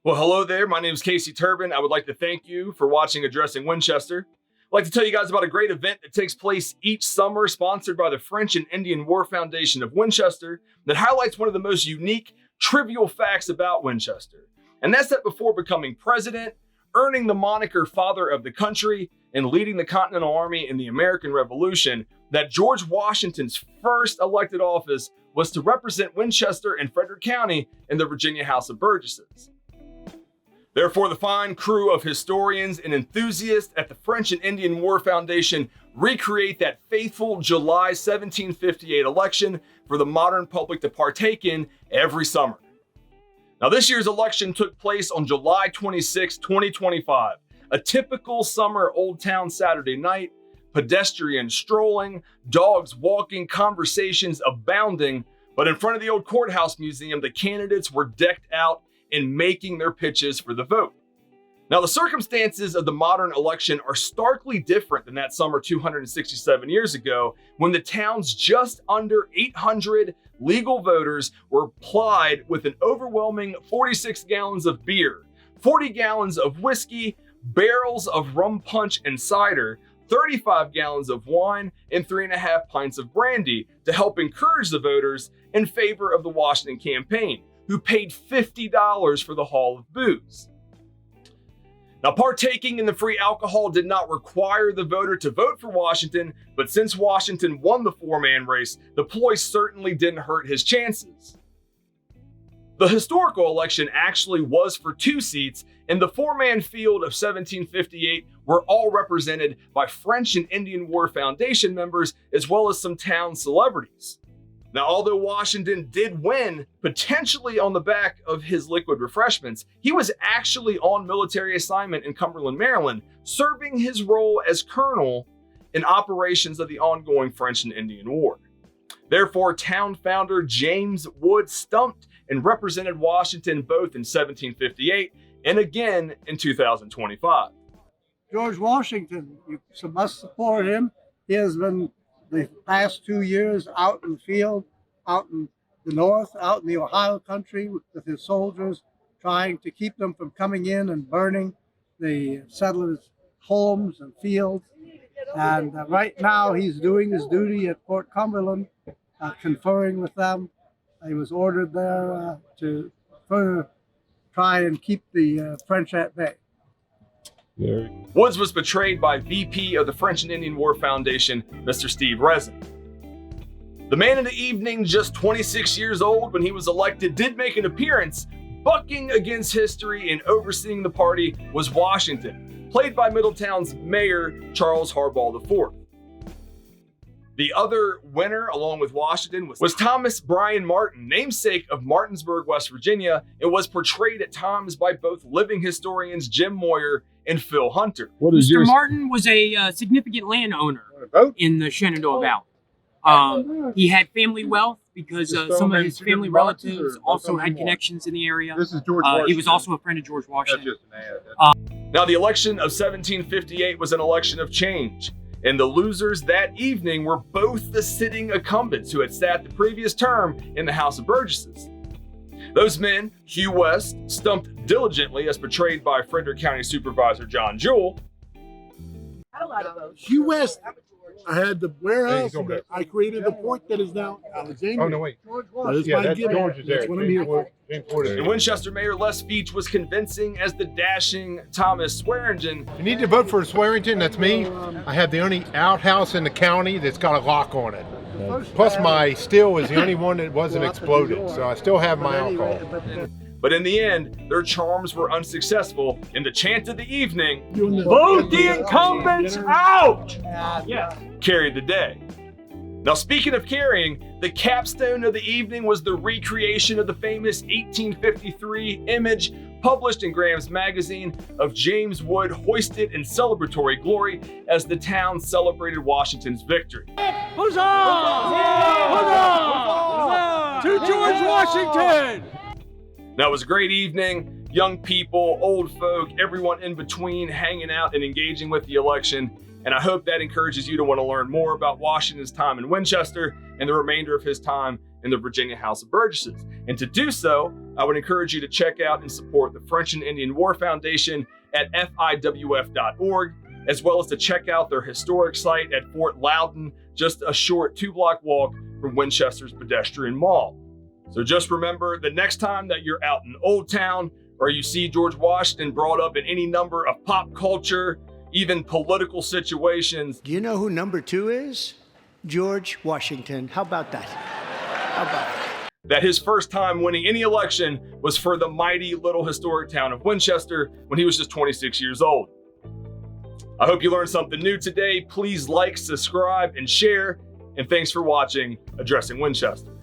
Well, hello there. My name is Casey Turbin. I would like to thank you for watching Addressing Winchester. I'd like to tell you guys about a great event that takes place each summer, sponsored by the French and Indian War Foundation of Winchester, that highlights one of the most unique, trivial facts about Winchester. And that's that before becoming president, earning the moniker Father of the Country, and leading the Continental Army in the American Revolution, that George Washington's first elected office was to represent Winchester and Frederick County in the Virginia House of Burgesses. Therefore, the fine crew of historians and enthusiasts at the French and Indian War Foundation recreate that faithful July 1758 election for the modern public to partake in every summer. Now, this year's election took place on July 26, 2025, a typical summer Old Town Saturday night, pedestrian strolling, dogs walking, conversations abounding, but in front of the old courthouse museum, the candidates were decked out in making their pitches for the vote. Now, the circumstances of the modern election are starkly different than that summer 267 years ago, when the town's just under 800 legal voters were plied with an overwhelming 46 gallons of beer, 40 gallons of whiskey, barrels of rum punch and cider, 35 gallons of wine, and 3.5 pints of brandy to help encourage the voters in favor of the Washington campaign, who paid $50 for the haul of booze. Now, partaking in the free alcohol did not require the voter to vote for Washington, but since Washington won the four-man race, the ploy certainly didn't hurt his chances. The historical election actually was for 2 seats, and the four-man field of 1758 were all represented by French and Indian War Foundation members, as well as some town celebrities. Now, although Washington did win, potentially on the back of his liquid refreshments, he was actually on military assignment in Cumberland, Maryland, serving his role as colonel in operations of the ongoing French and Indian War. Therefore, town founder James Wood stumped and represented Washington both in 1758 and again in 2025. George Washington, you must support him. He has been the past 2 years out in the field, out in the north, out in the Ohio country with his soldiers, trying to keep them from coming in and burning the settlers' homes and fields. And right now he's doing his duty at Fort Cumberland, conferring with them. He was ordered there to further try and keep the French at bay. Woods was betrayed by VP of the French and Indian War Foundation, Mr. Steve Resin. The man in the evening, just 26 years old when he was elected, did make an appearance. Bucking against history and overseeing the party was Washington, played by Middletown's Mayor Charles Harbaugh IV. The other winner, along with Washington, was Thomas Bryan Martin, namesake of Martinsburg, West Virginia, and was portrayed at times by both living historians Jim Moyer and Phil Hunter. Mr. Martin was a significant landowner in the Shenandoah Valley. He had family wealth because some of his family relatives also had connections in the area. This is George Washington. He was also a friend of George Washington. That's just an ad. Now, the election of 1758 was an election of change, and the losers that evening were both the sitting incumbents who had sat the previous term in the House of Burgesses. Those men, Hugh West, stumped diligently as portrayed by Frederick County Supervisor John Jewell. Hugh West, I had the warehouse. I created the port that is now Alexandria. Oh, no, wait. That is Yeah, my that's gimmick. George's there. That's what I'm here for. And Winchester Mayor Les Feach was convincing as the dashing Thomas Swearingen. You need to vote for Swearingen, that's me. I have the only outhouse in the county that's got a lock on it. Plus my steel is the only one that wasn't exploded, so I still have my alcohol. But in the end, their charms were unsuccessful, and the chant of the evening, Vote the incumbents out! carried the day. Now, speaking of carrying, the capstone of the evening was the recreation of the famous 1853 image published in Graham's magazine of James Wood hoisted in celebratory glory as the town celebrated Washington's victory. Huzzah! Huzzah! To George Washington! Now, it was a great evening. Young people, old folk, everyone in between hanging out and engaging with the election. And I hope that encourages you to want to learn more about Washington's time in Winchester and the remainder of his time in the Virginia House of Burgesses. And to do so, I would encourage you to check out and support the French and Indian War Foundation at fiwf.org, as well as to check out their historic site at Fort Loudon, just a short 2-block walk from Winchester's pedestrian mall. So just remember, the next time that you're out in Old Town or you see George Washington brought up in any number of pop culture, even political situations. Do you know who number 2 is? George Washington. How about that? How about that? That his first time winning any election was for the mighty little historic town of Winchester when he was just 26 years old. I hope you learned something new today. Please like, subscribe, and share. And thanks for watching Addressing Winchester.